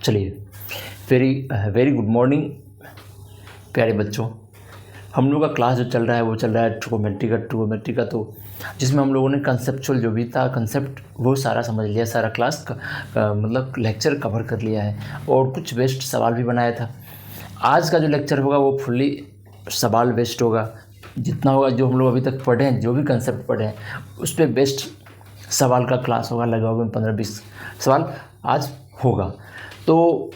चलिए, very very good morning प्यारे बच्चों। हम लोग का क्लास जो चल रहा है वो चल रहा है ट्रिगोमेट्री का, तो जिसमें हम लोगों ने कंसेप्चुअल जो भी था कंसेप्ट वो सारा समझ लिया, सारा क्लास मतलब लेक्चर कवर कर लिया है और कुछ बेस्ट सवाल भी बनाया था। आज का जो लेक्चर होगा वो फुल्ली सवाल बेस्ड होगा। जितना होगा जो हम लोग अभी तक पढ़े हैं, जो भी कंसेप्ट पढ़े हैं उस पर बेस्ट सवाल का क्लास होगा। लगभग 15-20 सवाल आज होगा। तो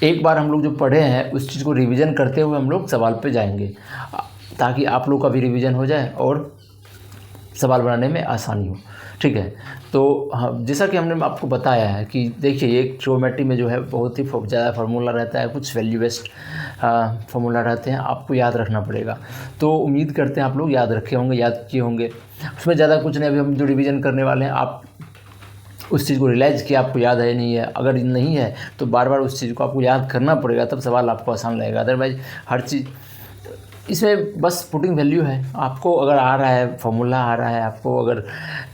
एक बार हम लोग जो पढ़े हैं उस चीज़ को रिवीजन करते हुए हम लोग सवाल पे जाएंगे, ताकि आप लोग का भी रिवीजन हो जाए और सवाल बनाने में आसानी हो। ठीक है, तो हाँ, जैसा कि हमने आपको बताया है कि देखिए एक ट्रिगोनोमेट्री में जो है बहुत ही ज़्यादा फार्मूला रहता है, कुछ वैल्यू बेस्ड फार्मूला रहते हैं, आपको याद रखना पड़ेगा। तो उम्मीद करते हैं आप लोग याद रखे होंगे, याद किए होंगे। उसमें ज़्यादा कुछ नहीं, अभी हम जो रिवीजन करने वाले हैं आप उस चीज़ को रियलाइज़ किया आपको याद है नहीं है। अगर नहीं है तो बार बार उस चीज़ को आपको याद करना पड़ेगा, तब सवाल आपको आसान लगेगा। अदरवाइज हर चीज़ इसमें बस पुटिंग वैल्यू है। आपको अगर आ रहा है फॉर्मूला, आ रहा है आपको, अगर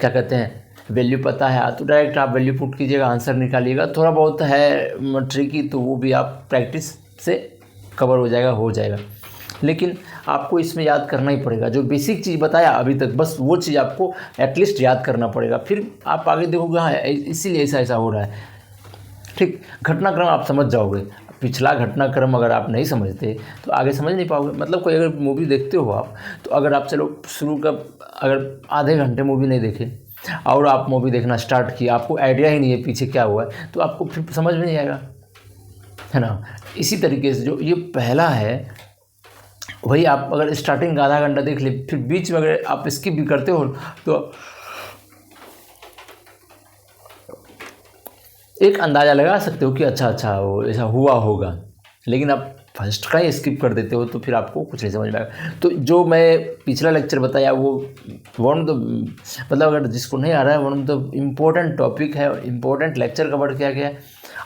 क्या कहते हैं वैल्यू पता है तो डायरेक्ट आप वैल्यू पुट कीजिएगा, आंसर निकालिएगा। थोड़ा बहुत है ट्रिकी तो वो भी आप प्रैक्टिस से कवर हो जाएगा। लेकिन आपको इसमें याद करना ही पड़ेगा। जो बेसिक चीज़ बताया अभी तक, बस वो चीज़ आपको एटलीस्ट याद करना पड़ेगा। फिर आप आगे देखोगे हाँ इसीलिए ऐसा हो रहा है। ठीक, घटनाक्रम आप समझ जाओगे। पिछला घटनाक्रम अगर आप नहीं समझते तो आगे समझ नहीं पाओगे। मतलब कोई अगर मूवी देखते हो आप, तो अगर आप चलो शुरू का अगर आधे घंटे मूवी नहीं देखे और आप मूवी देखना स्टार्ट किया, आपको आइडिया ही नहीं है पीछे क्या हुआ है, तो आपको फिर समझ में नहीं आएगा, है ना। इसी तरीके से जो ये पहला है वही आप अगर स्टार्टिंग का आधा घंटा देख ले, फिर बीच में अगर आप स्किप भी करते हो तो एक अंदाज़ा लगा सकते हो कि अच्छा वो ऐसा हुआ होगा। लेकिन आप फर्स्ट का ही स्किप कर देते हो तो फिर आपको कुछ नहीं समझ में आएगा। तो जो मैं पिछला लेक्चर बताया वो वन ऑफ द मतलब अगर जिसको नहीं आ रहा है, one of the important topic है, इम्पोर्टेंट लेक्चर कवर किया गया है।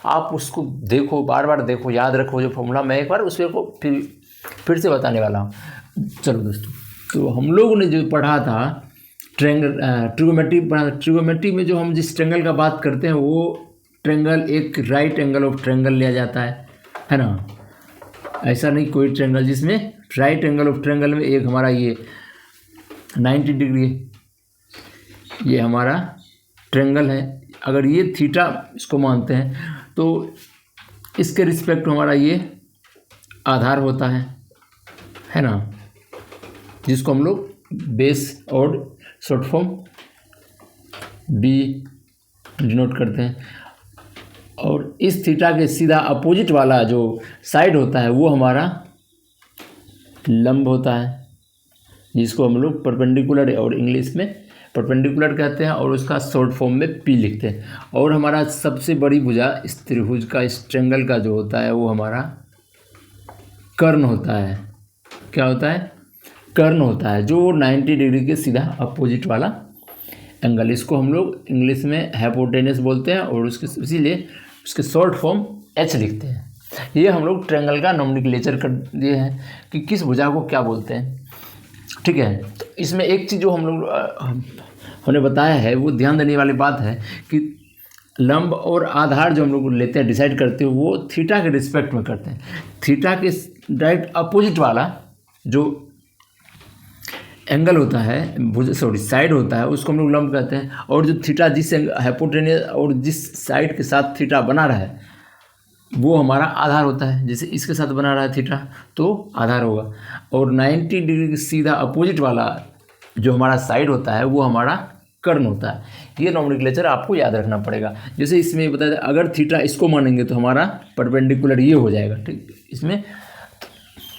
आप उसको देखो, बार बार देखो, याद रखो जो फॉर्मूला। मैं एक बार उसको फिर से बताने वाला हूँ। चलो दोस्तों, तो हम लोगों ने जो पढ़ा था ट्रिगोमेट्री में जो हम जिस ट्रेंगल का बात करते हैं वो ट्रेंगल एक राइट एंगल ऑफ ट्रेंगल लिया जाता है ना। ऐसा नहीं कोई ट्रेंगल जिसमें राइट एंगल ऑफ ट्रेंगल में एक हमारा ये 90 डिग्री ये हमारा ट्रेंगल है। अगर ये थीटा इसको मानते हैं तो इसके रिस्पेक्ट हमारा ये आधार होता है ना, जिसको हम लोग बेस और शॉर्ट फॉर्म बी डिनोट करते हैं। और इस थीटा के सीधा अपोजिट वाला जो साइड होता है वो हमारा लंब होता है, जिसको हम लोग परपेंडिकुलर और इंग्लिश में परपेंडिकुलर कहते हैं और उसका शॉर्ट फॉर्म में पी लिखते हैं। और हमारा सबसे बड़ी भुजा इस त्रिभुज का, इस ट्रेंगल का जो होता है वो हमारा कर्ण होता है। क्या होता है? कर्ण होता है, जो 90 डिग्री के सीधा अपोजिट वाला एंगल। इसको हम लोग इंग्लिश में हाइपोटेनस बोलते हैं और उसके इसीलिए उसके शॉर्ट फॉर्म एच लिखते हैं। ये हम लोग ट्रेंगल का नोमेनक्लेचर कर दिए हैं कि किस भुजा को क्या बोलते हैं। ठीक है, तो इसमें एक चीज़ जो हम लोग हमने बताया है वो ध्यान देने वाली बात है कि लंब और आधार जो हम लोग लेते हैं, डिसाइड करते हैं, वो थीटा के रिस्पेक्ट में करते हैं। थीटा के डायरेक्ट अपोजिट वाला जो एंगल होता है, साइड होता है, उसको हम लोग लंब कहते हैं। और जो थीटा जिस हाइपोटेनस और जिस साइड के साथ थीटा बना रहा है वो हमारा आधार होता है। जैसे इसके साथ बना रहा है थीटा तो आधार होगा। और 90 डिग्री के सीधा अपोजिट वाला जो हमारा साइड होता है वो हमारा कर्ण होता है। ये नोमेनक्लेचर आपको याद रखना पड़ेगा। जैसे इसमें बताया अगर थीटा इसको मानेंगे तो हमारा परपेंडिकुलर ये हो जाएगा। ठीक, इसमें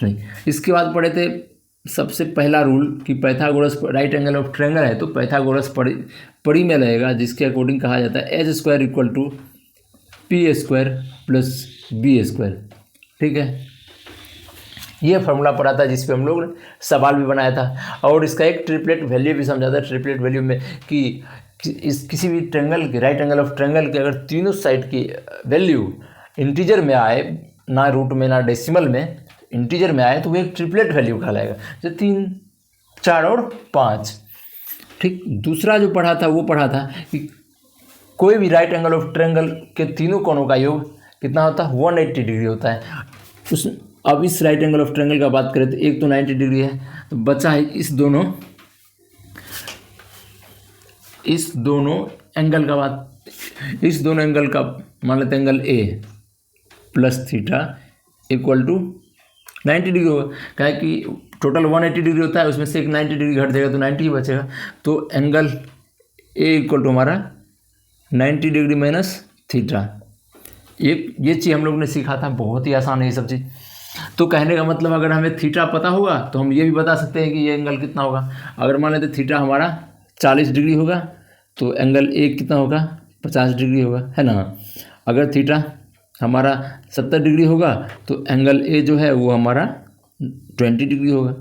नहीं। इसके बाद पढ़े थे सबसे पहला रूल कि Pythagoras right angle of triangle है तो पाइथागोरस पड़ी में रहेगा, जिसके अकॉर्डिंग कहा जाता है H square equal to P square plus B square. ठीक है, ये फार्मूला पढ़ा था जिस पे हम लोग ने सवाल भी बनाया था और इसका एक ट्रिपलेट वैल्यू भी समझा था। ट्रिपलेट वैल्यू में कि इस किसी भी ट्रायंगल के राइट एंगल ऑफ ट्रायंगल के अगर तीनों साइड की वैल्यू इंटीजर में आए, ना रूट में ना डेसिमल में, इंटीजर में आए तो वो एक ट्रिपलेट वैल्यू कहलाएगा, जैसे 3, 4 और 5। ठीक, दूसरा जो पढ़ा था वो पढ़ा था कि कोई भी राइट एंगल ऑफ ट्रायंगल के तीनों कोणों का योग कितना होता है 180 डिग्री होता है। उस अब इस राइट एंगल ऑफ ट्रायंगल का बात करें तो एक तो 90 डिग्री है, तो बचा है इस दोनों एंगल का बात, इस दोनों एंगल का मान लेते हैं angle A plus theta equal to 90 degree होगा। क्या है कि टोटल 180 डिग्री होता है, उसमें से एक 90 डिग्री घट जाएगा तो 90 ही बचेगा। तो एंगल ए इक्वल टू हमारा 90 डिग्री माइनस थीटा। ये चीज़ हम लोग ने सीखा था, बहुत ही आसान है ये सब चीज़। तो कहने का मतलब अगर हमें थीटा पता होगा तो हम ये भी बता सकते हैं कि ये एंगल कितना होगा। अगर मान लेते थीटा हमारा 40 डिग्री होगा तो एंगल ए कितना होगा 50 डिग्री होगा, है ना। अगर थीटा हमारा 70 डिग्री होगा तो एंगल ए जो है वो हमारा 20 डिग्री होगा।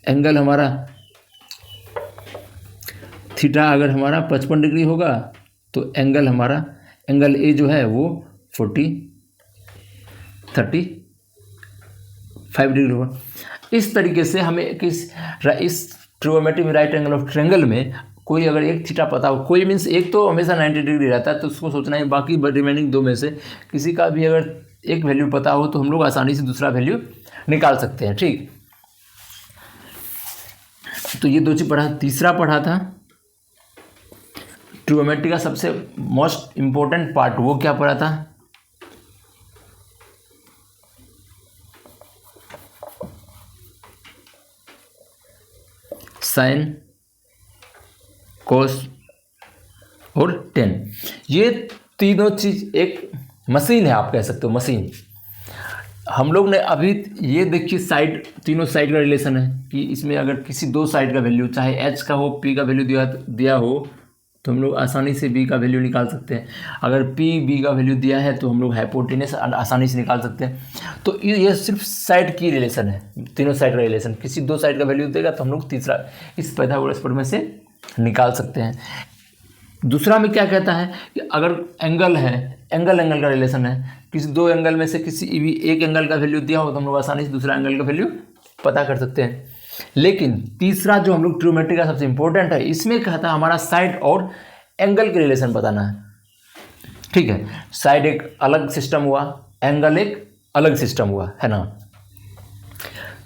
एंगल हमारा थीटा अगर हमारा 55 डिग्री होगा तो एंगल ए जो है वो 35 डिग्री होगा। इस तरीके से हमें इस ट्रिगोनोमेट्री में राइट एंगल ऑफ ट्रायंगल में कोई अगर एक थीटा पता हो, कोई मीन्स एक तो हमेशा 90 डिग्री रहता है तो उसको सोचना है, बाकी रिमेनिंग दो में से किसी का भी अगर एक वैल्यू पता हो तो हम लोग आसानी से दूसरा वैल्यू निकाल सकते हैं। ठीक, तो ये दो चीज़ पढ़ा। तीसरा पढ़ा था ट्रिगोनोमेट्री का सबसे मोस्ट इम्पोर्टेंट पार्ट, वो क्या पढ़ा था, साइन कोस और टेन। ये तीनों चीज़ एक मशीन है, आप कह सकते हो मशीन। हम लोग ने अभी ये देखिए साइड, तीनों साइड का रिलेशन है कि इसमें अगर किसी दो साइड का वैल्यू चाहे एच का हो, पी का वैल्यू दिया हो तो हम लोग आसानी से बी का वैल्यू निकाल सकते हैं। अगर पी बी का वैल्यू दिया है तो हम लोग हाइपोटेनस आसानी से निकाल सकते हैं। तो ये सिर्फ साइड की रिलेशन है, तीनों साइड का रिलेशन। किसी दो साइड का वैल्यू देगा तो हम लोग तीसरा इस पाइथागोरस प्रमेय से निकाल सकते हैं। दूसरा में क्या कहता है कि अगर एंगल है, एंगल का रिलेशन है, किसी दो एंगल में से किसी भी एक एंगल का वैल्यू दिया हो तो हम लोग आसानी से दूसरा एंगल का वैल्यू पता कर सकते हैं। लेकिन तीसरा जो हम लोग ट्रिगोनोमेट्री का सबसे इंपॉर्टेंट है, इसमें कहता है हमारा साइड और एंगल के रिलेशन बताना है। ठीक है, साइड एक अलग सिस्टम हुआ, एंगल एक अलग सिस्टम हुआ, है ना।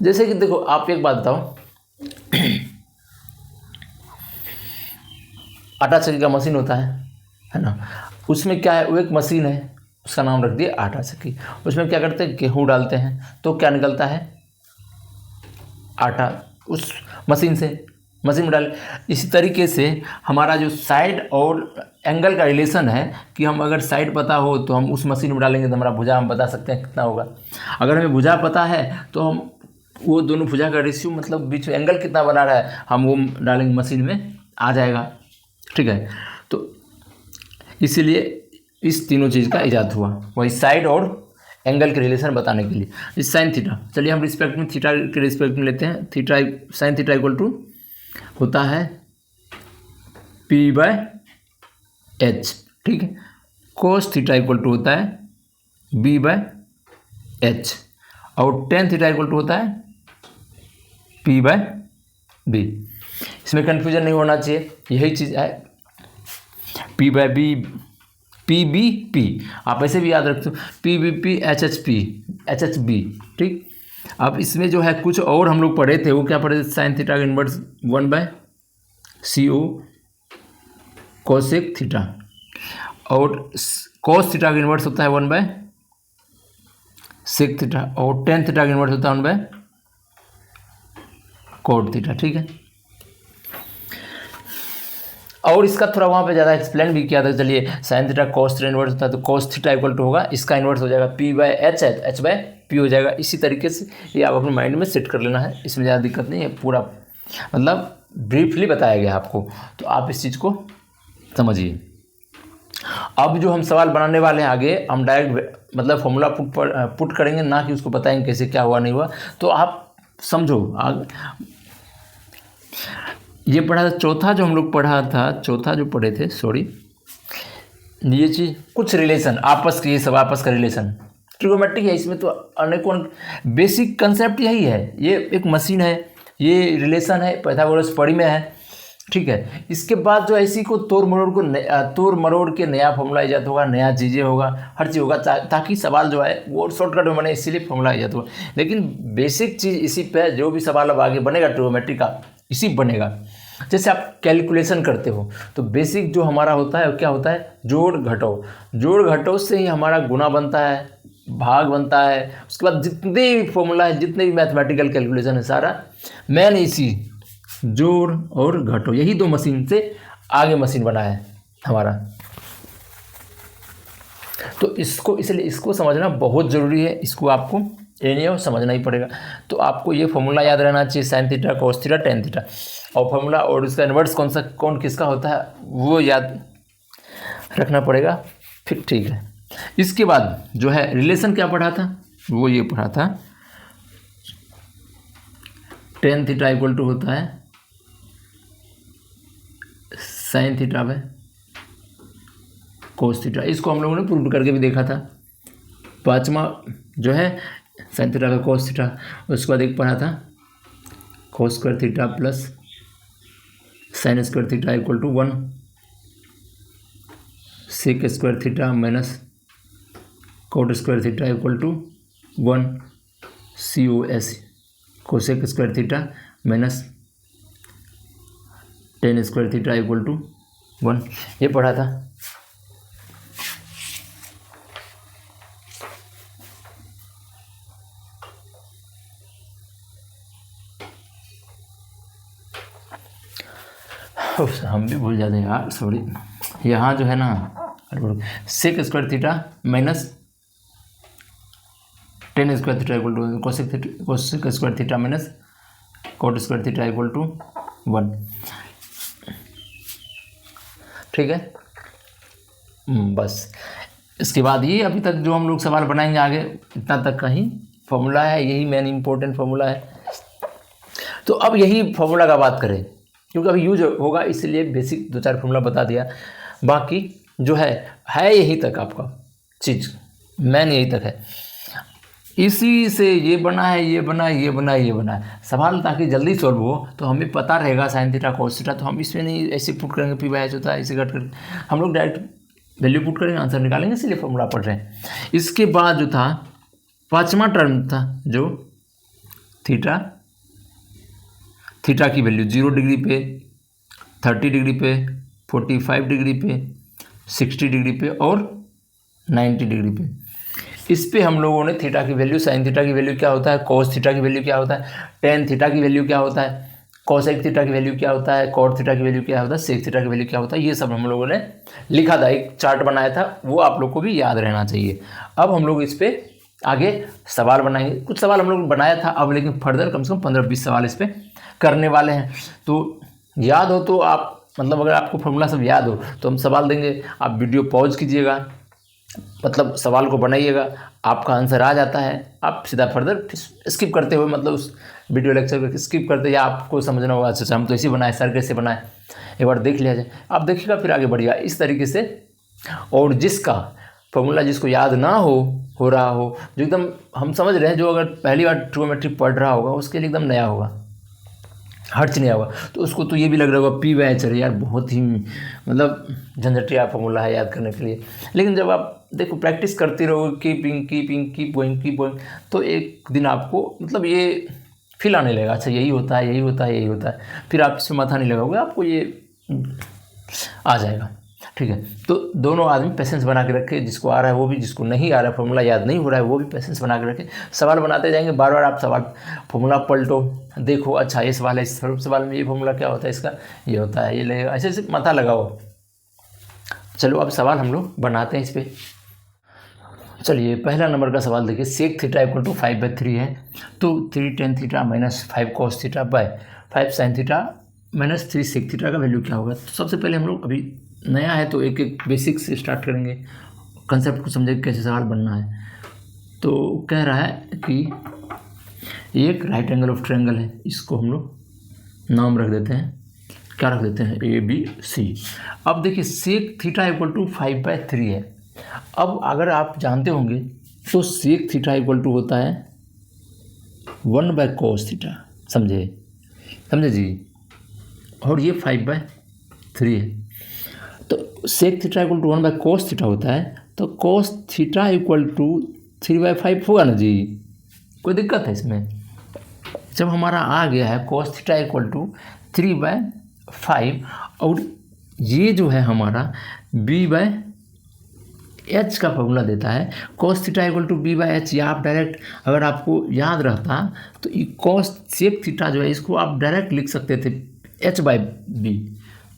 जैसे कि देखो आप एक बात बताओ, आटा चक्की का मशीन होता है ना। उसमें क्या है, वो एक मशीन है, उसका नाम रख दिया आटा चक्की। उसमें क्या करते हैं, गेहूँ डालते हैं तो क्या निकलता है, आटा। उस मशीन में डाल। इसी तरीके से हमारा जो साइड और एंगल का रिलेशन है कि हम अगर साइड पता हो तो हम उस मशीन में डालेंगे तो हमारा भुजा हम बता सकते हैं कितना होगा। अगर हमें भुजा पता है तो हम वो दोनों भुजा का रेशियो, मतलब बीच में एंगल कितना बना रहा है, हम वो डालेंगे मशीन में आ जाएगा। ठीक है, तो इसीलिए इस तीनों चीज़ का इजाद हुआ, वही साइड और एंगल के रिलेशन बताने के लिए। इस साइन थीटा, चलिए हम रिस्पेक्ट में थीटा के रिस्पेक्ट में लेते हैं। Theta sine theta equal to होता है P/H। ठीक है, कोस थीटा इक्वल टू होता है B/H और टेन थीटा इक्वल टू होता है P/B। इसमें कंफ्यूजन नहीं होना चाहिए, यही चीज़ है P/B, PBP, आप ऐसे भी याद रखते हो PBP, HHB। ठीक, अब इसमें जो है कुछ और हम लोग पढ़े थे, वो क्या पढ़े थे, साइन थीटा का इन्वर्स 1/CO कोसेक थीटा, और कोस थीटा का इन्वर्स होता है 1/सेक थीटा, और टेन थीटा का इन्वर्स होता है 1/कोट थीटा। ठीक है, और इसका थोड़ा वहाँ पे ज़्यादा एक्सप्लेन भी किया था। चलिए sine theta cos theta inverse होता है तो कोस थीटा इक्वल टू होगा, इसका इन्वर्स हो जाएगा P/H, H/P हो जाएगा। इसी तरीके से ये आप अपने माइंड में सेट कर लेना है, इसमें ज़्यादा दिक्कत नहीं है, पूरा मतलब ब्रीफली बताया गया आपको, तो आप इस चीज़ को समझिए। अब जो हम सवाल बनाने वाले हैं आगे, हम डायरेक्ट मतलब फॉर्मूला पुट करेंगे, ना कि उसको बताएंगे कैसे क्या हुआ नहीं हुआ। तो आप समझो ये पढ़ा था। चौथा जो हम लोग पढ़ा था, चौथा जो पढ़े थे, सॉरी, ये चीज़ कुछ रिलेशन आपस के, ये सब आपस का रिलेशन ट्रिगोनोमेट्री है। इसमें तो अनेकों बेसिक कंसेप्ट यही है, ये एक मशीन है, ये रिलेशन है, पाइथागोरस प्रमेय है। ठीक है। इसके बाद जो ऐसी को तोड़ मरोड़ के नया फॉर्मूला ईजाद होगा, नया चीज़ें होगा, हर चीज़ होगा, ताकि सवाल जो है वो शॉर्टकट में बने, इसीलिए फॉर्मूला ईजाद होगा। लेकिन बेसिक चीज़ इसी पे जो भी सवाल अब आगे बनेगा ट्रिग्नोमेट्री का, इसी बनेगा। जैसे आप कैलकुलेशन करते हो तो बेसिक जो हमारा होता है क्या होता है, जोड़ घटाओ। जोड़ घटाओ से ही हमारा गुना बनता है, भाग बनता है। उसके बाद जितने भी फॉर्मूला है, जितने भी मैथमेटिकल कैलकुलेशन है, सारा मैन इसी जोड़ और घटाओ, यही दो मशीन से आगे मशीन बना है हमारा। तो इसलिए इसको समझना बहुत ज़रूरी है। इसको आपको एनी समझना ही पड़ेगा। तो आपको ये फॉर्मूला याद रहना चाहिए, sine theta, cos theta, tan theta, और फॉर्मूला और उसका इन्वर्स कौन किसका होता है वो याद रखना पड़ेगा, फिर ठीक है। इसके बाद जो है रिलेशन क्या पढ़ा था, वो ये पढ़ा था, टेन थीटा इक्वल टू होता है sine theta by cos theta. इसको हम लोगों ने प्रूव करके भी देखा था। पाँचवा जो है sine theta by cos theta, उसके बाद एक पढ़ा था cos square theta plus sine square theta equal to 1, sec square theta minus cot square theta equal to 1, COS cosec square theta minus tan square theta equal to 1, ये पढ़ा था। हम भी भूल जाते हैं यार, सॉरी। यहाँ जो है ना sec square theta minus tan square theta equal to cosec square theta minus cot square theta equal to 1, ठीक है। बस इसके बाद ये अभी तक जो हम लोग सवाल बनाएंगे आगे, इतना तक का ही फॉर्मूला है, यही मेन इंपॉर्टेंट फॉर्मूला है। तो अब यही फॉर्मूला का बात करें, क्योंकि अभी यूज होगा, इसलिए बेसिक 2-4 फॉर्मूला बता दिया। बाकी जो है यही तक आपका चीज़, मेन यही तक है। इसी से ये बना है, ये बना है, ये बना है, ये बना है सवाल, ताकि जल्दी सॉल्व हो। तो हमें पता रहेगा साइन थीटा कोस थीटा, तो हम इसमें नहीं ऐसे पुट करेंगे, पी बाय एच होता है, इसे कट करके हम लोग डायरेक्ट वैल्यू पुट करेंगे, आंसर निकालेंगे, इसलिए फॉर्मूला पढ़ रहे हैं। इसके बाद जो था पाँचवा टर्म था जो थीटा की वैल्यू 0 डिग्री पे, 30 डिग्री पे, 45 डिग्री पे, 60 डिग्री पे और 90 डिग्री पे। इस पे हम लोगों ने थीटा की वैल्यू, साइन थीटा की वैल्यू क्या होता है, कोस थीटा की वैल्यू क्या होता है, टेन थीटा की वैल्यू क्या होता है, कोसेक थीटा की वैल्यू क्या होता है, कोट थीटा की वैल्यू क्या होता है, सेक थीटा की वैल्यू क्या होता है, ये सब हम लोगों ने लिखा था, एक चार्ट बनाया था, वो आप लोग को भी याद रहना चाहिए। अब हम लोग इस पर आगे सवाल बनाएंगे। कुछ सवाल हम लोग बनाया था अब, लेकिन फर्दर कम से कम 15-20 सवाल इस पर करने वाले हैं। तो याद हो तो आप, मतलब अगर आपको फॉर्मूला सब याद हो तो हम सवाल देंगे, आप वीडियो पॉज कीजिएगा, मतलब सवाल को बनाइएगा, आपका आंसर आ जाता है, आप सीधा फर्दर स्किप करते हुए, मतलब उस वीडियो लेक्चर को स्किप करते, या आपको समझना होगा अच्छा हम तो इसी बनाए, सर कैसे बनाए, एक बार देख लिया जाए, आप देखिएगा फिर आगे बढ़िएगा इस तरीके से। और जिसका फॉर्मूला जिसको याद ना हो रहा हो, जो एकदम हम समझ रहे हैं, जो अगर पहली बार ट्रिग्नोमेट्री पढ़ रहा होगा उसके लिए एकदम नया होगा, हर चीज़ नया होगा, तो उसको तो ये भी लग रहा होगा पी बाय एच यार बहुत ही मतलब झंझटिया फॉर्मूला है याद करने के लिए। लेकिन जब आप देखो प्रैक्टिस करते रहोगे, कीप गोइंग, तो एक दिन आपको मतलब ये फील आने लगेगा, अच्छा यही होता है, यही होता है, यही होता है, फिर आप इसमें माथा नहीं लगाओगे, आपको ये आ जाएगा, ठीक है। तो दोनों आदमी पेशेंस बना के रखे, जिसको आ रहा है वो भी, जिसको नहीं आ रहा है फॉर्मूला याद नहीं हो रहा है वो भी पेशेंस बना के रखे, सवाल बनाते जाएंगे, बार बार आप सवाल फॉर्मूला पलटो, देखो अच्छा ये सवाल है, इस सवाल में ये फॉर्मूला क्या होता है, इसका ये होता है, ये लगेगा, ऐसे ऐसे माथा लगाओ। चलो अब सवाल हम लोग बनाते हैं इस पर। चलिए पहला नंबर का सवाल देखिए, सेक थीटा इक्वल टू 5/3 है, तो 3 tan theta minus 5 cos theta by 5 sine theta minus 3 sec theta का वैल्यू क्या होगा। तो सबसे पहले हम लोग, अभी नया है तो एक एक बेसिक से स्टार्ट करेंगे, कंसेप्ट को समझेंगे कैसे सवाल बनना है। तो कह रहा है कि एक राइट एंगल ऑफ ट्रायंगल है, इसको हम लोग नाम रख देते हैं, क्या रख देते हैं, ABC। अब देखिए सेक थीटा इक्वल टू 5/3 है। अब अगर आप जानते होंगे तो सेक थीटा इक्वल टू होता है 1/cos थीटा, समझे जी। और ये 5/3 है। तो sec theta equal to 1/cos theta होता है, तो cos थीटा इक्वल टू 3/5 होगा ना जी, कोई दिक्कत है इसमें? जब हमारा आ गया है cos थीटा इक्वल टू 3/5 और ये जो है हमारा b/h का फॉर्मूला देता है cos theta equal to b/h, या आप डायरेक्ट अगर आपको याद रहता तो ये cos सेक थीटा जो है इसको आप डायरेक्ट लिख सकते थे h/b,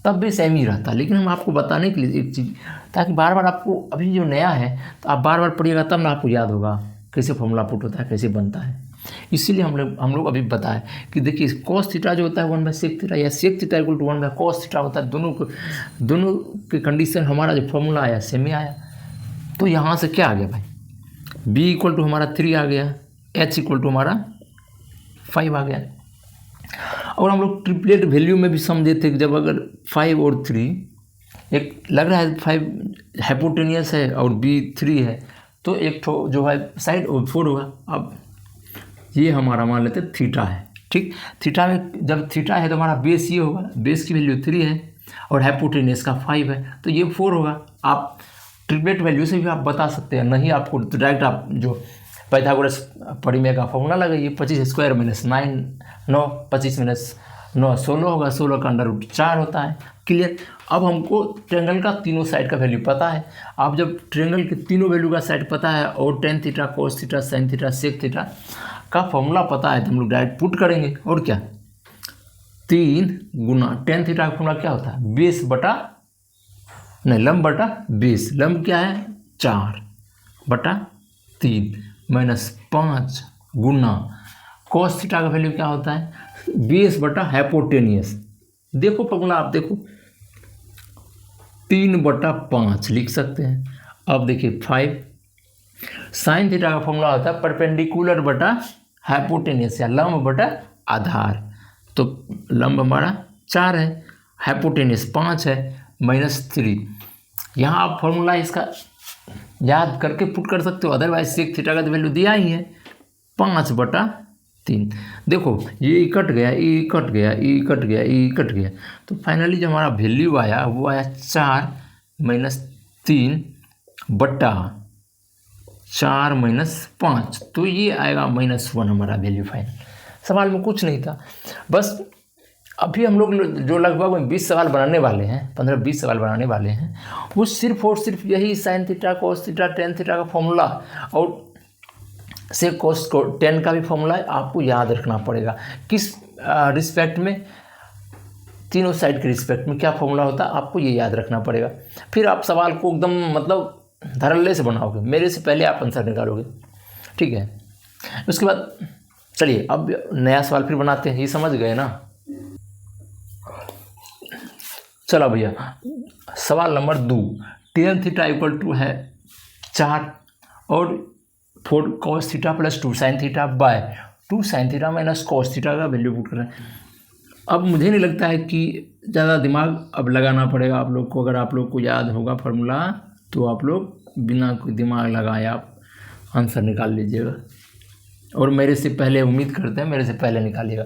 तब भी सेम ही रहता। लेकिन हम आपको बताने के लिए एक चीज़, ताकि बार बार आपको, अभी जो नया है तो आप बार बार पढ़िएगा तब ना आपको याद होगा कैसे फॉर्मूला पुट होता है, कैसे बनता है। इसीलिए हम लोग अभी बताएं कि देखिए cos थीटा जो होता है 1/sec थीटा, या sec theta equal to 1/cos theta होता है। दोनों के कंडीशन हमारा जो फॉर्मूला आया सेम ही आया। तो यहाँ से क्या आ गया भाई, b इक्वल टू हमारा 3 आ गया, h इक्वल टू हमारा 5 आ गया। और हम लोग ट्रिपलेट वैल्यू में भी समझे थे कि जब अगर 5 और 3, एक लग रहा है 5 हाइपोटेनियस है और b 3 है, तो एक ठो जो है साइड 4 होगा। अब ये हमारा मान लेते थीटा है, ठीक। थीटा में जब थीटा है तो हमारा बेस ये होगा, बेस की वैल्यू 3 है और हाइपोटेनियस का 5 है, तो ये 4 होगा। आप ट्रिपलेट वैल्यू से भी आप बता सकते हैं, नहीं आपको तो डायरेक्ट आप जो पाइथागोरस परिमेय का फॉर्मूला लगाइए, 25 स्क्वायर माइनस 9, 25 माइनस 9 16 होगा, 16 का √4 होता है। क्लियर। अब हमको ट्रायंगल का तीनों साइड का वैल्यू पता है। आप जब ट्रायंगल के तीनों वैल्यू का साइड पता है और tan theta, cos theta, sin theta, sec theta का फॉर्मूला पता है, तो हम लोग डायरेक्ट पुट करेंगे। और क्या, 3 गुना tan थीटा का फॉर्मूला क्या होता है, बेस बटा नहीं लंब बटा बेस। लंब क्या है 4/3 माइनस 5 गुना cos थीटा का वैल्यू क्या होता है, बेस बटा हाइपोटेनियस। देखो फॉर्मूला आप देखो, 3/5 लिख सकते हैं। अब देखिए 5 साइन थीटा का फॉर्मूला होता है परपेंडिकुलर बटा हाइपोटेनियस, या लंब बटा आधार। तो लंब हमारा 4 है, हाइपोटेनियस 5 है, -3। यहाँ आप फॉर्मूला इसका याद करके पुट कर सकते हो, अदरवाइज सेक थीटा का तो वैल्यू दिया ही है 5/3। देखो ये कट गया, ये कट गया, ये कट गया, ये कट गया, तो फाइनली जो हमारा वैल्यू आया वो आया 4 - 3 बटा 4 - 5, तो ये आएगा -1 हमारा वैल्यू फाइनल। सवाल में कुछ नहीं था, बस अभी हम लोग जो लगभग 20 सवाल बनाने वाले हैं, 15-20 सवाल बनाने वाले हैं, वो सिर्फ और सिर्फ यही sine theta, cos theta, tan theta का फॉर्मूला और से cos tan का भी फॉर्मूला आपको याद रखना पड़ेगा। किस रिस्पेक्ट में, तीनों साइड के रिस्पेक्ट में क्या फॉर्मूला होता है, आपको ये याद रखना पड़ेगा। फिर आप सवाल को एकदम मतलब धड़ल्ले से बनाओगे, मेरे से पहले आप आंसर निकालोगे, ठीक है। उसके बाद चलिए अब नया सवाल फिर बनाते हैं, ये समझ गए ना। चलो भैया सवाल नंबर 2, tan थीटा इक्वल टू है 4 और 4 cos theta plus 2 sin theta by 2 sin theta minus cos theta का वैल्यू पुट करें। अब मुझे नहीं लगता है कि ज़्यादा दिमाग अब लगाना पड़ेगा आप लोग को। अगर आप लोग को याद होगा फार्मूला तो आप लोग बिना कोई दिमाग लगाए आप आंसर निकाल लीजिएगा, और मेरे से पहले उम्मीद करते हैं मेरे से पहले निकालिएगा।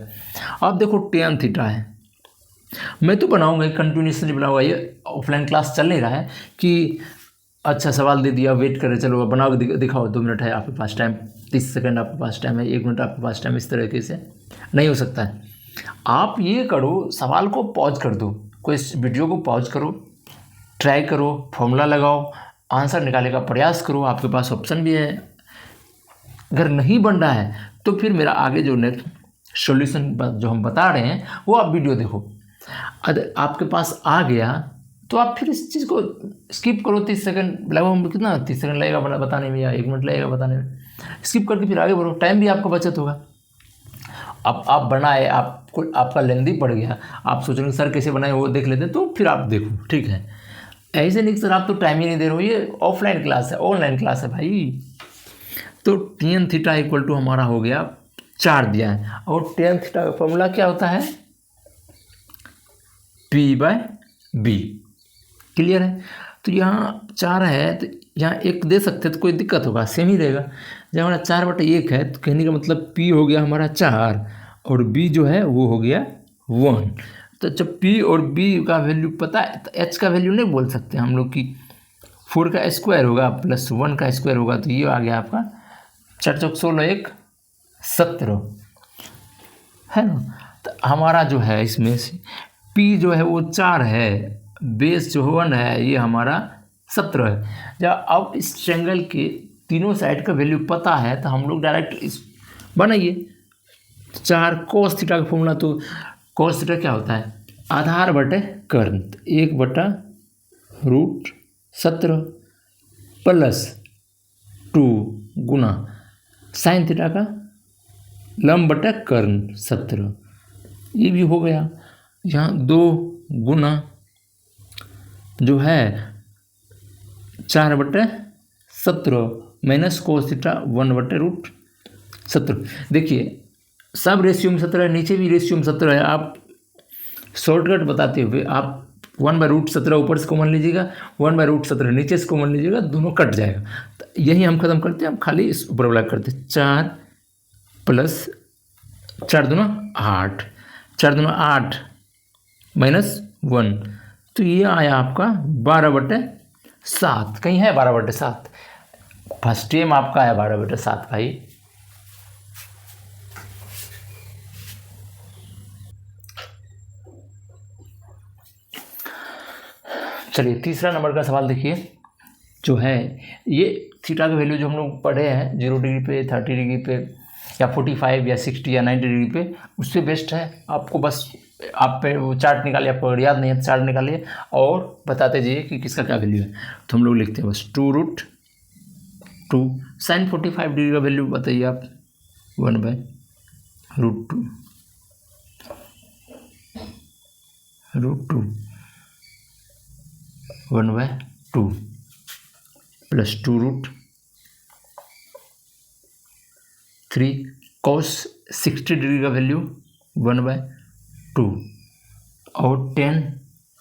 अब देखो tan थीटा है, मैं तो बनाऊंगा कंटिन्यूसली बनाऊंगा, ये ऑफलाइन क्लास चल नहीं रहा है कि अच्छा सवाल दे दिया वेट करें, चलो बनाओ दिखाओ, 2 मिनट है आपके पास टाइम, 30 सेकंड आपके पास टाइम है, 1 मिनट आपके पास टाइम, इस तरीके से नहीं हो सकता है। आप ये करो, सवाल को पॉज कर दो, कोई वीडियो को पॉज करो, ट्राई करो, फॉर्मूला लगाओ, आंसर निकालने का प्रयास करो, आपके पास ऑप्शन भी है। अगर नहीं बन रहा है तो फिर मेरा आगे जो नेक्स्ट सॉल्यूशन जो हम बता रहे हैं वो आप वीडियो देखो। अगर आपके पास आ गया तो आप फिर इस चीज़ को स्किप करो, 30 सेकंड लगभग कितना 30 सेकंड लगेगा बताने में, या 1 मिनट लगेगा बताने में, स्किप करके फिर आगे बढ़ो, टाइम भी आपका बचत होगा। अब आप बनाए, आपको आपका लेंदी पड़ गया, आप सोच रहे सर कैसे बनाए वो देख लेते हैं, तो फिर आप देखो, ठीक है। ऐसे नहीं सर आप तो टाइम ही नहीं दे रहे हो, ये ऑफलाइन क्लास है, ऑनलाइन क्लास है भाई। तो tan थीटा इक्वल टू हमारा हो गया 4 दिया है, और tan थीटा का फॉर्मूला क्या होता है P/B। क्लियर है। तो यहाँ 4 है तो यहाँ 1 दे सकते तो कोई दिक्कत होगा, सेम ही रहेगा। जब हमारा 4/1 है तो कहने का मतलब P हो गया हमारा 4 और B जो है वो हो गया 1। तो जब p और b का वैल्यू पता है तो h का वैल्यू नहीं बोल सकते हम लोग कि 4 का स्क्वायर होगा प्लस 1 का स्क्वायर होगा, तो ये आ गया आपका 4 चौक 16 1 17 है ना। तो हमारा जो है इसमें से p जो है वो 4 है, बेस जो 1 है, ये हमारा 17 है। जब अब इस ट्रायंगल के तीनों साइड का वैल्यू पता है तो हम लोग डायरेक्ट इस बनाइए 4 cos थीटा का फॉर्मूला। तो cos थीटा क्या होता है, आधार बटे कर्ण, 1/√17 प्लस 2 गुना साइन थीटा का लंब बटे कर्ण 17, ये भी हो गया। यहाँ 2 गुना जो है 4/17 माइनस cos थीटा 1/√17। देखिए सब रेशियो में 17 है, नीचे भी रेशियो में 17 है। आप शॉर्टकट बताते हुए आप 1/√17 ऊपर से कॉमन लीजिएगा, 1/√17 नीचे से कॉमन लीजिएगा, दोनों कट जाएगा। तो यही हम खत्म करते हैं, हम खाली इस ऊपर वाला करते हैं। 4 प्लस 4 दूना 8, 4 दूना 8 माइनस 1, तो ये आया आपका 12/7। कहीं है 12/7? फर्स्ट टाइम आपका है 12/7 का ही। चलिए तीसरा नंबर का सवाल देखिए, जो है ये थीटा का वैल्यू जो हम लोग पढ़े हैं 0 डिग्री पे, 30 डिग्री पे, या 45 या 60 या 90 डिग्री पे, उससे बेस्ट है। आपको बस आप पे वो चार्ट निकालिए, आपको अगर याद नहीं है तो चार्ट निकालिए और बताते जाइए कि किसका क्या वैल्यू है। तो हम लोग लिखते हैं बस 2√2 साइन 45 डिग्री का वैल्यू बताइए आप, 1/√2 1/2 प्लस 2√3 cos 60 डिग्री का वैल्यू 1/2 और tan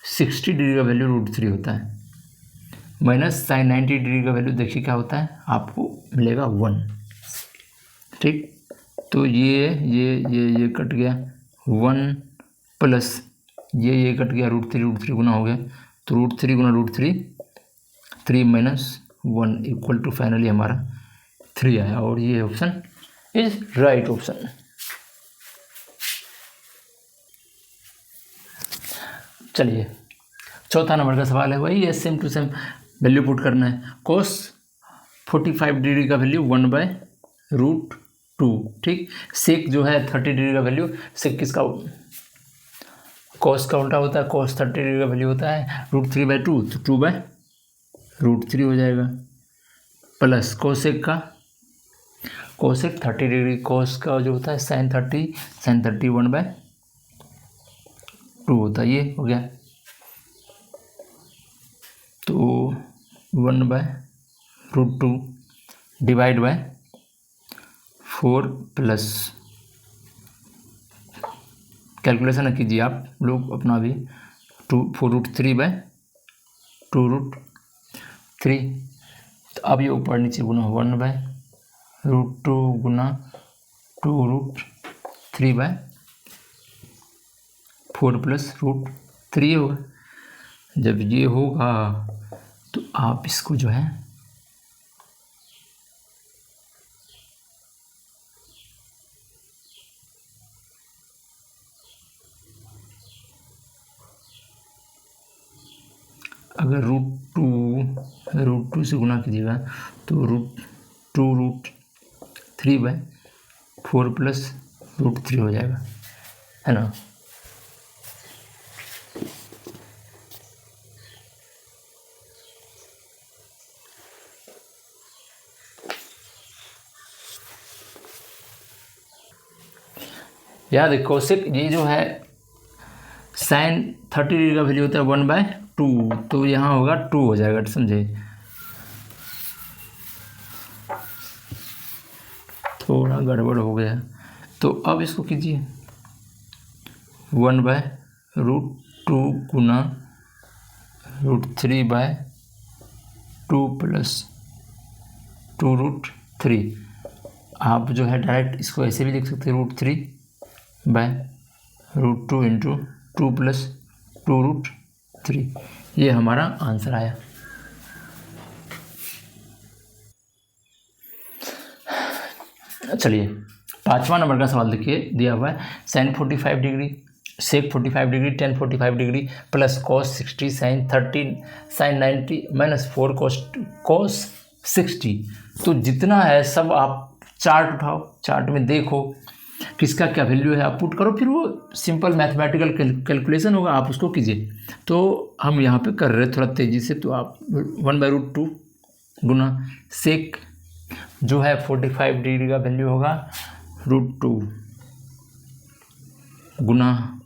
60 डिग्री का वैल्यू √3 होता है, माइनस साइन 90 डिग्री का वैल्यू देखिए क्या होता है, आपको मिलेगा 1। ठीक, तो ये कट गया 1 प्लस ये कट गया √3 गुना हो गया, तो √3 गुना √3 3 माइनस 1 इक्वल टू फाइनली हमारा 3 आया, और ये ऑप्शन इज राइट ऑप्शन। चलिए चौथा नंबर का सवाल है, वही है same to same, value put करना है। cos 45 डिग्री का वैल्यू 1/√2। ठीक, सेक जो है 30 डिग्री का वैल्यू, सेक किसका, cos का उल्टा होता है, cos 30 डिग्री का वैल्यू होता है √3/2, तो 2/√3 हो जाएगा, प्लस कोसेक का, कोसेक 30 डिग्री, cos का जो होता है sin 30 1/2 होता है, ये हो गया। तो 1/√2 डिवाइड बाय 4 प्लस, कैलकुलेशन कीजिए आप लोग अपना भी, 4√3/2√3। तो अब ये ऊपर नीचे गुना 1/√2 गुना 2√3/4 प्लस √3 होगा। जब ये होगा तो आप इसको जो है अगर √2 से गुना कीजिएगा तो √3/4 प्लस √3 हो जाएगा, है ना। याद है कोसेक ये जो है साइन 30 डिग्री का वैल्यू होता है 1/2, तो यहाँ होगा 2 हो जाएगा, समझे। थोड़ा गड़बड़ हो गया, तो अब इसको कीजिए 1/√2 गुना √3/2 प्लस 2√3। आप जो है डायरेक्ट इसको ऐसे भी लिख सकते हैं, √3/√2 इंटू 2 + 2√3, ये हमारा आंसर आया। चलिए 5वां नंबर का सवाल देखिए, दिया हुआ है sin 45 degree, sec 45 degree, tan 45 degree plus cos 60 sin 30 sin 90 minus 4 cos 60। तो जितना है सब आप चार्ट उठाओ, चार्ट में देखो किसका क्या वैल्यू है, आप पुट करो, फिर वो सिंपल मैथमेटिकल कैलकुलेशन होगा, आप उसको कीजिए। तो हम यहाँ पे कर रहे हैं थोड़ा तेज़ी से, तो आप 1/√2 गुना सेक जो है 45 डिग्री का वैल्यू होगा √2 गुना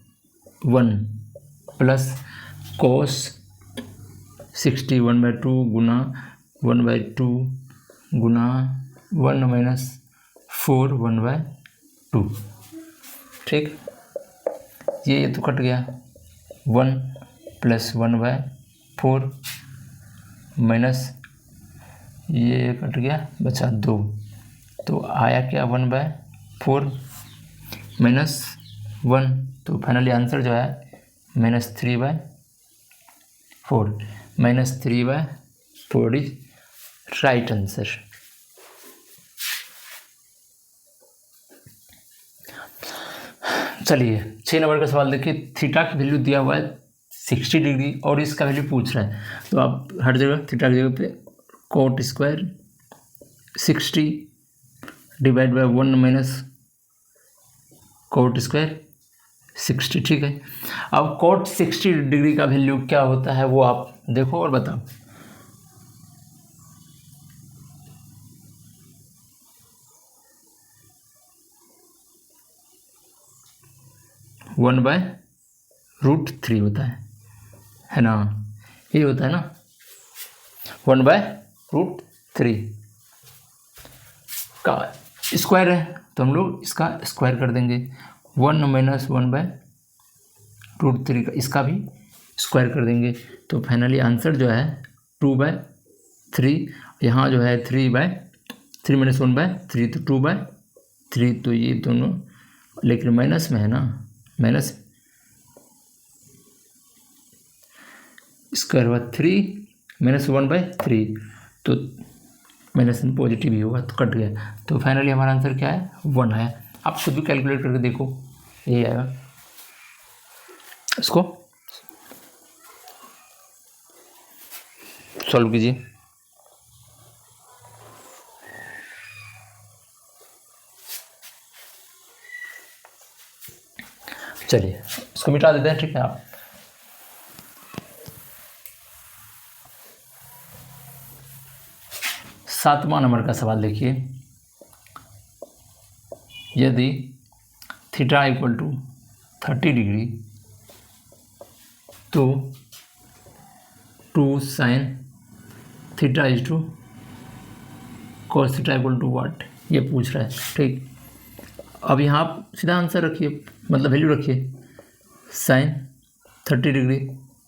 1 प्लस cos 60 1/2 गुना 1/2 गुना 1 माइनस 4 1/2। ठीक, ये तो कट गया, 1 + 1/4 माइनस ये कट गया, बचा 2, तो आया क्या 1/4 माइनस 1, तो फाइनली आंसर जो है -3/4 -3/4 इज राइट आंसर। चलिए 6 नंबर का सवाल देखिए, थीटा की वैल्यू दिया हुआ है 60 डिग्री और इसका वैल्यू पूछ रहा है, तो आप हर जगह थीटा की जगह पे cot square 60 divide by 1 minus cot square 60। ठीक है, अब cot 60 डिग्री का वैल्यू क्या होता है वो आप देखो और बताओ। वन बाय √3 होता है ना, ये होता है ना 1/√3 का स्क्वायर है, तो हम लोग इसका स्क्वायर कर देंगे, 1 माइनस 1/√3 का इसका भी स्क्वायर कर देंगे, तो फाइनली आंसर जो है 2/3, यहाँ जो है 3 माइनस 1/3 तो 2/3, तो ये दोनों लेकिन माइनस में है ना, माइनस स्क्वायर हुआ 3 माइनस 1/3, तो माइनस में पॉजिटिव ही होगा, तो कट गया, तो फाइनली हमारा आंसर क्या है 1 आया। आप खुद भी कैलकुलेट करके देखो, यही आएगा। इसको सॉल्व कीजिए। चलिए इसको मिटा देते हैं, ठीक है। आप 7वां नंबर का सवाल देखिए, यदि थीटा = 30 डिग्री तो 2 sin theta = cos theta = what, ये पूछ रहा है। ठीक, अब यहाँ आप सीधा आंसर रखिए, मतलब वैल्यू रखिए, sin 30 डिग्री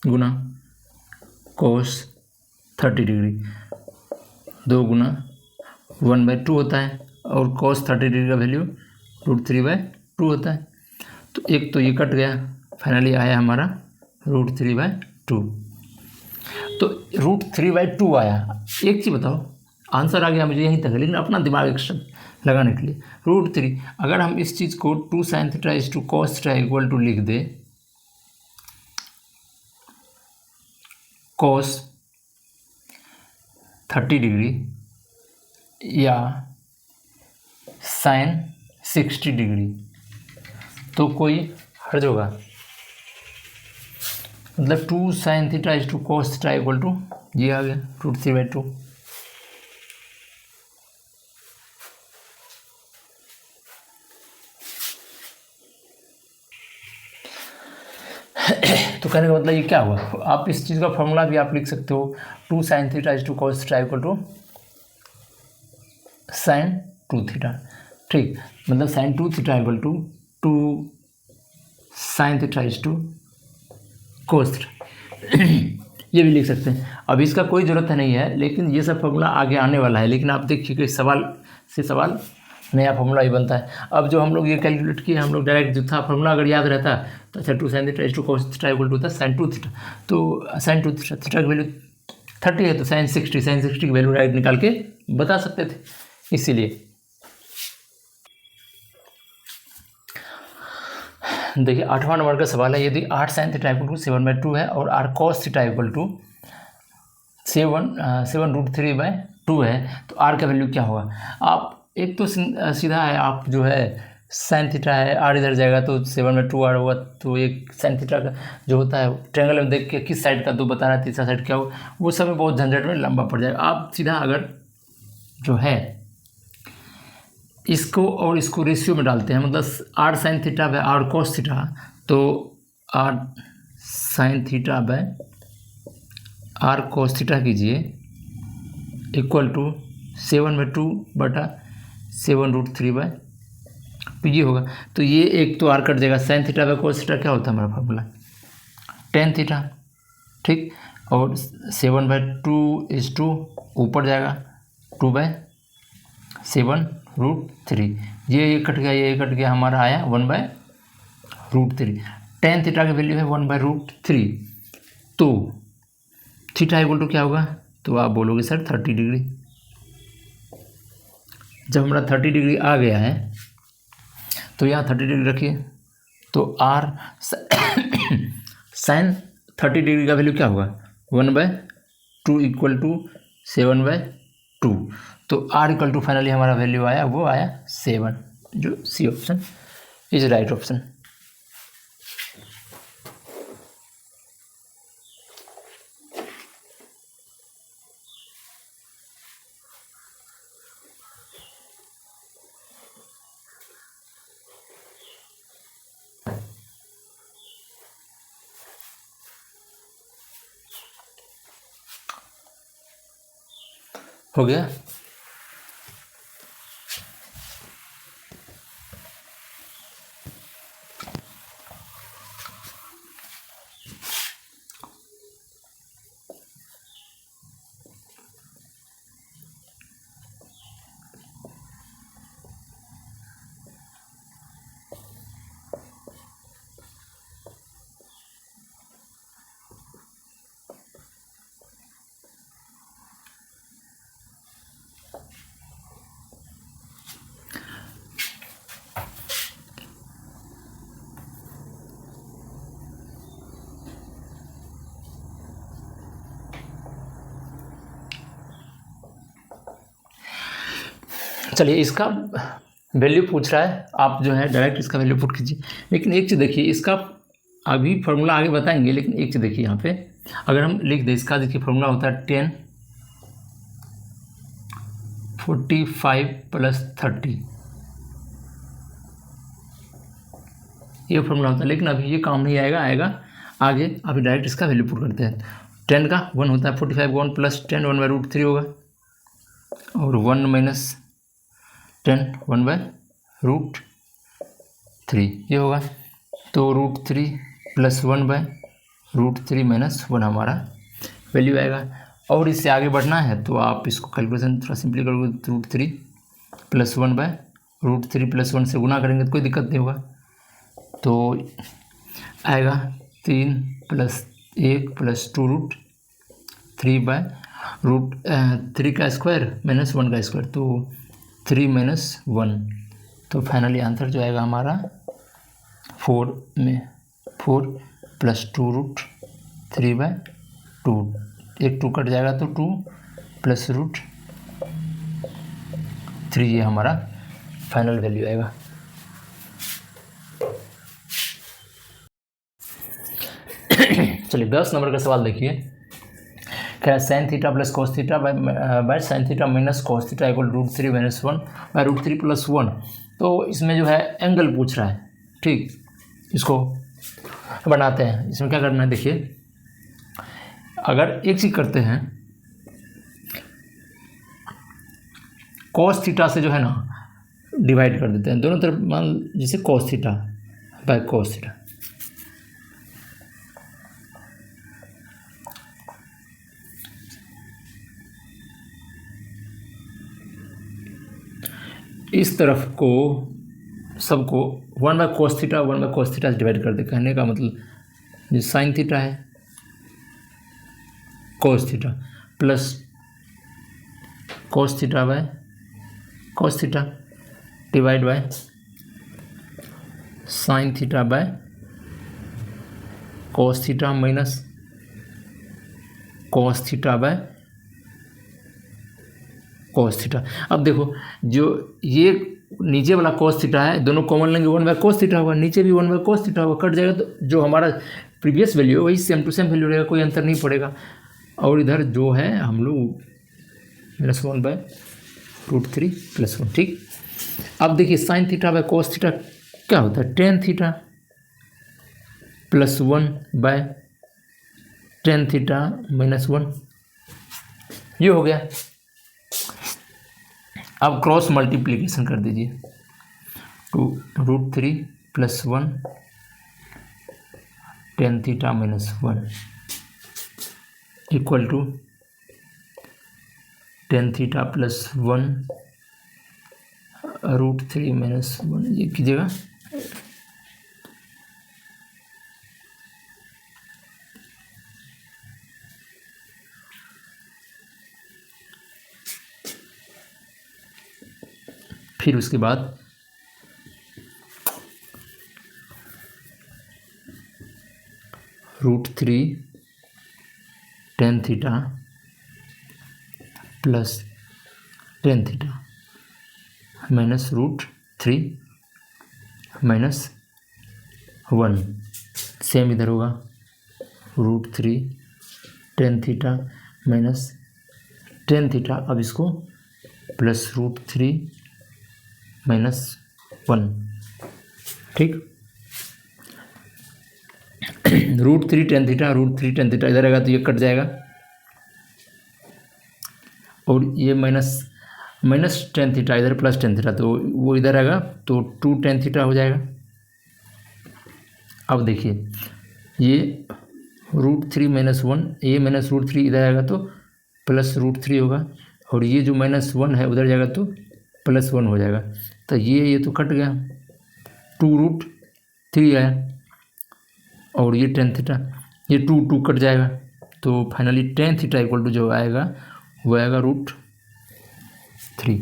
गुना cos 30 डिग्री, 2 गुना 1/2 होता है, और cos 30 डिग्री का वैल्यू √3/2 होता है, तो एक तो ये कट गया, फाइनली आया हमारा √3/2, तो √3/2 आया। एक चीज़ बताओ, आंसर आ गया मुझे यहीं तक, लेकिन अपना दिमाग एक्स्ट्रा लगाने के लिए √3, अगर हम इस चीज़ को 2 sin थीटा = cos थीटा = लिख दे cos 30 डिग्री या sin 60 डिग्री, तो कोई हर्ज होगा, मतलब 2 sin थीटा = cos थीटा = ये आ गया √3/2। तो कहने का मतलब ये क्या हुआ, आप इस चीज़ का फॉर्मूला भी आप लिख सकते हो, 2 sin theta = cos theta = sin 2 theta. ठीक, मतलब sin 2 theta = 2 sin theta = cos theta, ये भी लिख सकते हैं। अब इसका कोई ज़रूरत नहीं है, लेकिन ये सब फॉर्मूला आगे आने वाला है, लेकिन आप देखिए कि सवाल से सवाल नया फॉर्मूला ही बनता है। अब जो हम लोग ये कैलकुलेट किए, हम लोग डायरेक्ट जो था फॉर्मूला अगर याद रहता तो अच्छा 2 sin theta into cos theta equal to होता sin 2 थीटा। तो sin 2 थीटा, थीटा की वैल्यू 30 है तो sin 60 की वैल्यू डायरेक्ट निकाल के बता सकते थे, इसीलिए। देखिए 8वां नंबर का सवाल है, यदि 8 sin थीटा इक्वल टू 7/2 है और 8 cos थीटा इक्वल टू 7√3/2 है तो आर का वैल्यू क्या होगा। आप एक तो सीधा है, आप जो है साइन थीटा है, आर इधर जाएगा तो 7/2 आर होगा, तो एक साइन थीटा का जो होता है ट्रायंगल में देख के किस साइड का तो बताना है, तीसरा साइड क्या हो, वो सब में बहुत झंझट में लंबा पड़ जाएगा। आप सीधा अगर जो है इसको और इसको रेशियो में डालते हैं, मतलब R sine theta by R cos theta, तो R sine theta by R cos theta कीजिए इक्वल टू 7/2 बटा 7√3/, तो ये होगा। तो ये एक तो आर कट जाएगा, sign theta by cos theta क्या होता है हमारा फॉर्मूला, टेन थीटा, ठीक। और 7/2 इज टू ऊपर जाएगा 2/7√3, ये कट गया, ये कट गया, हमारा आया 1/√3। टेन थीटा की वैल्यू है 1/√3, तो थीटा इक्वल टू क्या होगा, तो आप बोलोगे सर 30 डिग्री। जब हमारा 30 डिग्री आ गया है तो यहाँ 30 डिग्री रखिए, तो आर साइन 30 डिग्री का वैल्यू क्या होगा 1/2 इक्वल टू 7/2, तो आर इक्वल टू फाइनली हमारा वैल्यू आया, वो आया 7, जो C option is right option. हो गया। चलिए इसका वैल्यू पूछ रहा है, आप जो है डायरेक्ट इसका वैल्यू पुट कीजिए। लेकिन एक चीज़ देखिए, इसका अभी फार्मूला आगे बताएंगे, लेकिन एक चीज़ देखिए यहाँ पे अगर हम लिख दें, इसका देखिए फार्मूला होता है 10 45 + 30, ये फार्मूला होता है। लेकिन अभी ये काम नहीं आएगा, आएगा आगे। अभी डायरेक्ट इसका वैल्यू पुट करते हैं। 10 का 1 होता है, 45 का 1 + 10 1/√3 होगा, और 1 - 10 1/√3 ये होगा, तो √3 + 1/√3 - 1 हमारा वैल्यू आएगा। और इससे आगे बढ़ना है तो आप इसको कैलकुलेशन थोड़ा सिंपली करोगे, √3 + 1/√3 + 1 से गुना करेंगे तो कोई दिक्कत नहीं होगा, तो आएगा 3 + 1 + 2√3 का स्क्वायर - 1 का स्क्वायर, तो 3 - 1, तो फाइनली आंसर जो आएगा हमारा 4 + 2√3/2, एक 2 कट जाएगा तो 2 + √3, ये हमारा फाइनल वैल्यू आएगा। चलिए 10 नंबर का सवाल देखिए, क्या है sin theta + cos theta by sin theta - cos theta equal √3 - 1/√3 + 1। तो इसमें जो है एंगल पूछ रहा है, ठीक। इसको बनाते हैं। इसमें क्या करना है, देखिए अगर एक चीज़ करते हैं, cos थीटा से जो है ना डिवाइड कर देते हैं दोनों तरफ, मान जैसे cos theta by cos theta, इस तरफ को सबको 1/cos थीटा 1/cos थीटा से डिवाइड कर दे। कहने का मतलब जो साइन थीटा है cos theta plus cos theta by cos theta divide by sine theta bye cos theta minus cos theta by cos theta. अब देखो जो ये नीचे वाला cos थीटा है, दोनों कॉमन लेंगे 1/cos थीटा होगा, नीचे भी 1/cos थीटा होगा, कट जाएगा तो जो हमारा प्रीवियस वैल्यू है वही सेम टू सेम वैल्यू रहेगा, कोई अंतर नहीं पड़ेगा। और इधर जो है हम लोग -1/√3 + 1। ठीक, अब देखिए sign theta bye cos theta क्या होता है, tan थीटा + 1/tan थीटा -1, ये हो गया। अब क्रॉस मल्टीप्लिकेशन कर दीजिए, 2√3 + 1 tan theta -1 equal to tan theta + 1 √3 - 1, ये कीजिएगा। फिर उसके बाद √3 tan theta plus tan theta -√3 -1, same इधर होगा √3 tan थीटा tan थीटा। अब इसको +√3 -1, ठीक। √3 tan थीटा √3 tan थीटा इधर आएगा तो ये कट जाएगा, और ये माइनस tan थीटा इधर प्लस tan थीटा, तो वो इधर आएगा तो 2 tan थीटा हो जाएगा। अब देखिए ये √3 -1, ये -√3 इधर आएगा तो +√3 होगा, और ये जो -1 है उधर जाएगा तो +1 हो जाएगा। तो ये तो कट गया, 2√3 आया, और ये tan थीटा, ये 2 कट जाएगा, तो finally tan theta equal to जो आएगा वो आएगा √3।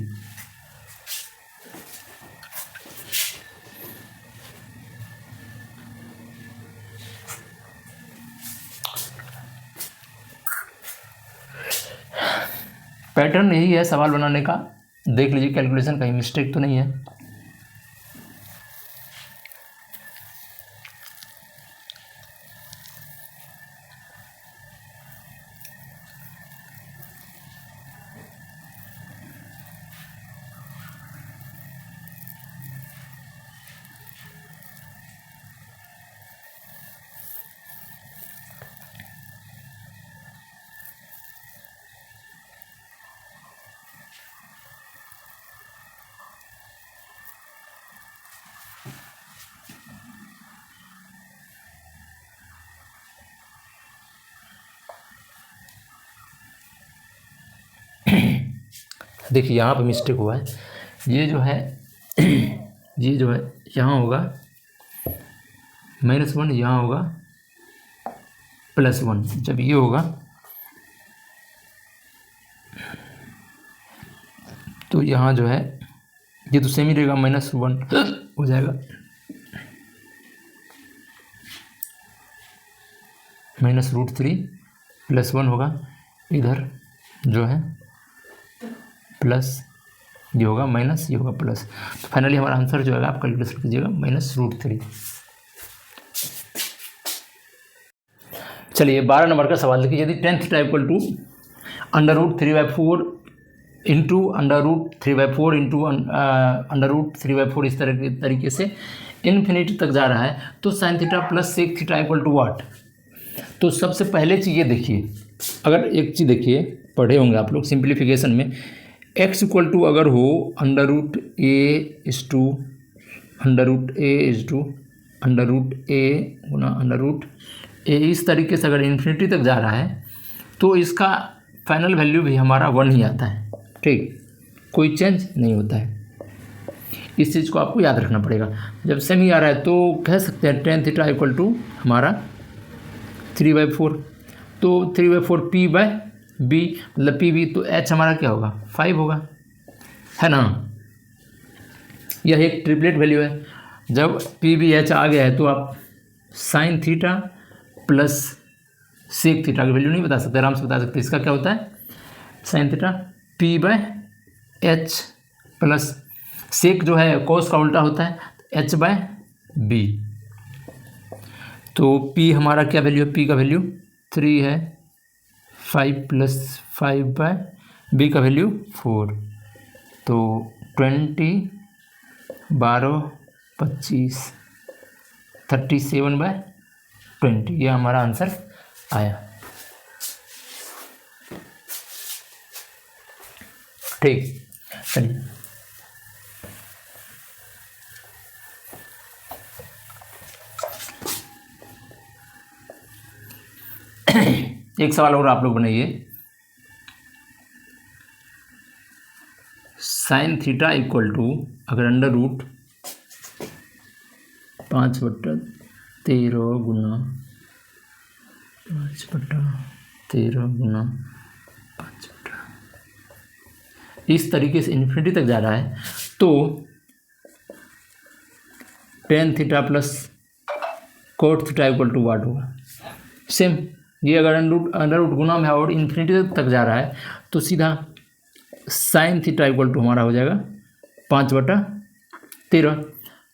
पैटर्न यही है सवाल बनाने का, देख लीजिए कैलकुलेशन कहीं मिस्टेक तो नहीं है। देखिए यहाँ पे मिस्टेक हुआ है, ये जो है यहाँ होगा -1, यहाँ होगा +1। जब ये होगा तो यहाँ जो है ये तो सेम ही रहेगा, -1 हो जाएगा, -√3 +1 होगा, इधर जो है प्लस, ये होगा माइनस, ये होगा प्लस। तो फाइनली हमारा आंसर जो है आप कैलकुलेशन कीजिएगा -√3। चलिए 12 नंबर का सवाल देखिए, यदि tan theta equal to √3/4 into √3/4 into √3/4 इस तरीके से इन्फिनिटी तक जा रहा है, तो sine theta plus sec theta equal to what. तो सबसे पहले चीज़ ये देखिए, अगर एक चीज़ देखिए पढ़े होंगे आप लोग सिंप्लीफिकेशन में, x इक्वल टू अगर हो √a इस तरीके से अगर इन्फिनिटी तक जा रहा है तो इसका फाइनल वैल्यू भी हमारा 1 ही आता है, ठीक, कोई चेंज नहीं होता है। इस चीज़ को आपको याद रखना पड़ेगा। जब सेमी आ रहा है तो कह सकते हैं टेन थीटा इक्वल टू हमारा 3/4, तो 3/4 पी बाय बी, मतलब पी बी, तो एच हमारा क्या होगा 5 होगा, है ना। यह एक ट्रिपलेट वैल्यू है। जब पी बी एच आ गया है तो आप sine theta plus sec theta की वैल्यू नहीं बता सकते, आराम से बता सकते। इसका क्या होता है sine theta P by H plus sec जो है कोस का उल्टा होता है एच बाय बी। तो पी हमारा क्या वैल्यू है, पी का वैल्यू 3 है, 5 + 5/, बी का वैल्यू 4, तो 20, 12, 25, 37/20, ये हमारा आंसर आया। ठीक, चलिए एक सवाल और आप लोग बनाइए। साइन थीटा इक्वल टू अगर अंडर रूट 5/13 गुना 5/13 गुना 5, इस तरीके से इन्फिनिटी तक जा रहा है, तो tan theta plus cot theta equal to what होगा। सेम ये अगर अंडर रूट गुना में और इन्फिनिटी तक जा रहा है तो सीधा साइन थीटा इक्वल टू हमारा हो जाएगा 5/13,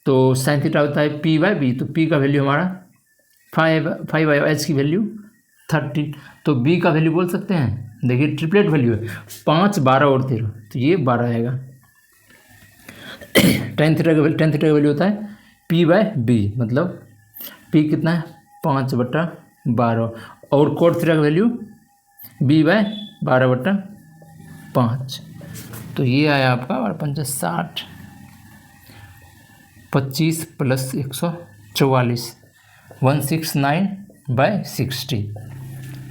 तो साइन थीटा होता है पी बाय बी, तो पी का वैल्यू हमारा 5 बाय एच की वैल्यू 30, तो बी का वैल्यू बोल सकते हैं, देखिए ट्रिपलेट वैल्यू है 5, 12 और 13, तो ये 12 आएगा। टेन थीटा का वैल्यू होता है पी बाय बी, मतलब पी कितना है 5/12, और कोट थीटा का वैल्यू बी बाय 12/5, तो ये आया आपका 5×60, 25 + 144, 169/60।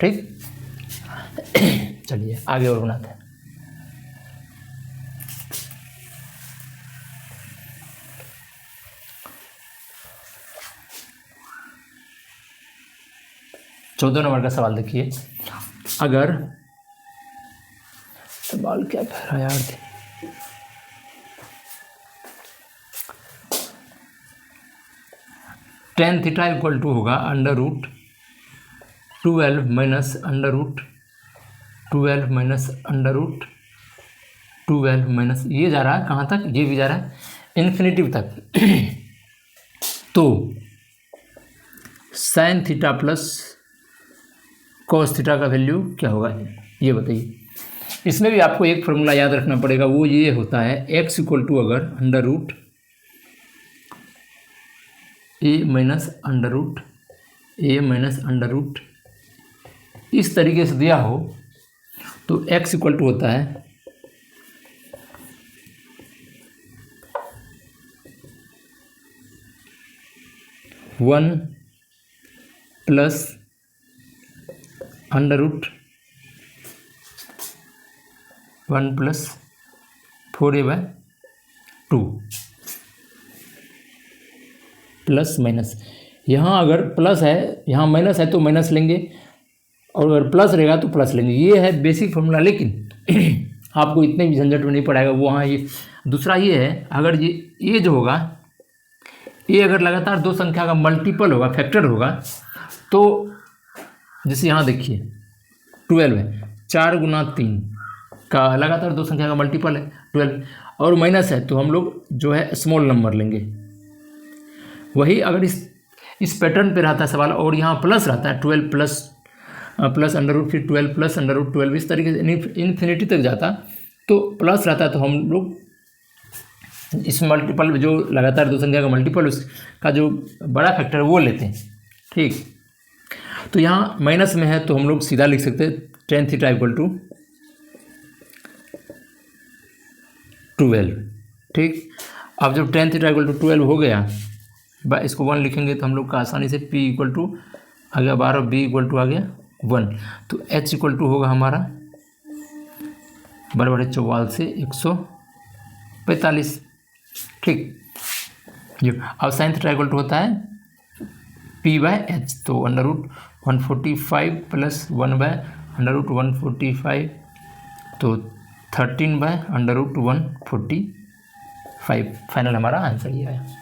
ठीक, चलिए आगे और बनाते हैं। चौदह नंबर का सवाल देखिए। अगर सवाल क्या कह रहा है यार, टेन थीटा इक्वल टू होगा under root 12 minus under root 12 minus under root 12 minus, ये जा रहा है कहाँ तक, ये भी जा रहा है इन्फिनिटी तक। तो sine theta plus cos theta का वैल्यू क्या होगा ये बताइए। इसमें भी आपको एक फॉर्मूला याद रखना पड़ेगा, वो ये होता है x इक्वल टू अगर under root a minus under root a minus under root इस तरीके से दिया हो तो x इक्वल टू होता है 1 plus under root 1 + 4a/2 plus minus. यहाँ अगर प्लस है यहाँ माइनस है तो माइनस लेंगे, और अगर प्लस रहेगा तो प्लस लेंगे। ये है बेसिक फॉर्मूला, लेकिन आपको इतने भी झंझट में नहीं पड़ेगा। वो हाँ, ये दूसरा ये है, अगर ये जो होगा ये अगर लगातार दो संख्या का मल्टीपल होगा, फैक्टर होगा, तो जैसे यहाँ देखिए 12 है, 4 × 3 का लगातार दो संख्या का मल्टीपल है 12, और माइनस है तो हम लोग जो है स्मॉल नंबर लेंगे। वही अगर इस पैटर्न पे रहता है सवाल और यहाँ प्लस रहता है 12 प्लस अंडर रूट, फिर 12 प्लस अंडर रूट 12, इस तरीके से इन्फिनिटी तक जाता तो प्लस रहता है, तो हम लोग इस मल्टीपल जो लगातार दो संख्या का मल्टीपल उसका जो बड़ा फैक्टर है वो लेते हैं। ठीक, तो यहाँ माइनस में है तो हम लोग सीधा लिख सकते हैं टेन थीटा इक्वल टू 12। ठीक, अब जब टेन थीटा इक्वल टू 12 हो गया, इसको 1 लिखेंगे तो हम लोग का आसानी से p इक्वल टू आ गया 12, b इक्वल टू आ गया 1, तो h इक्वल टू होगा हमारा 12 × 44 145। ठीक। जो अब साइन थीटा इक्वल टू होता है P/H, तो √145 प्लस 1/√145, तो 13/√145। फाइनल हमारा आंसर ये है।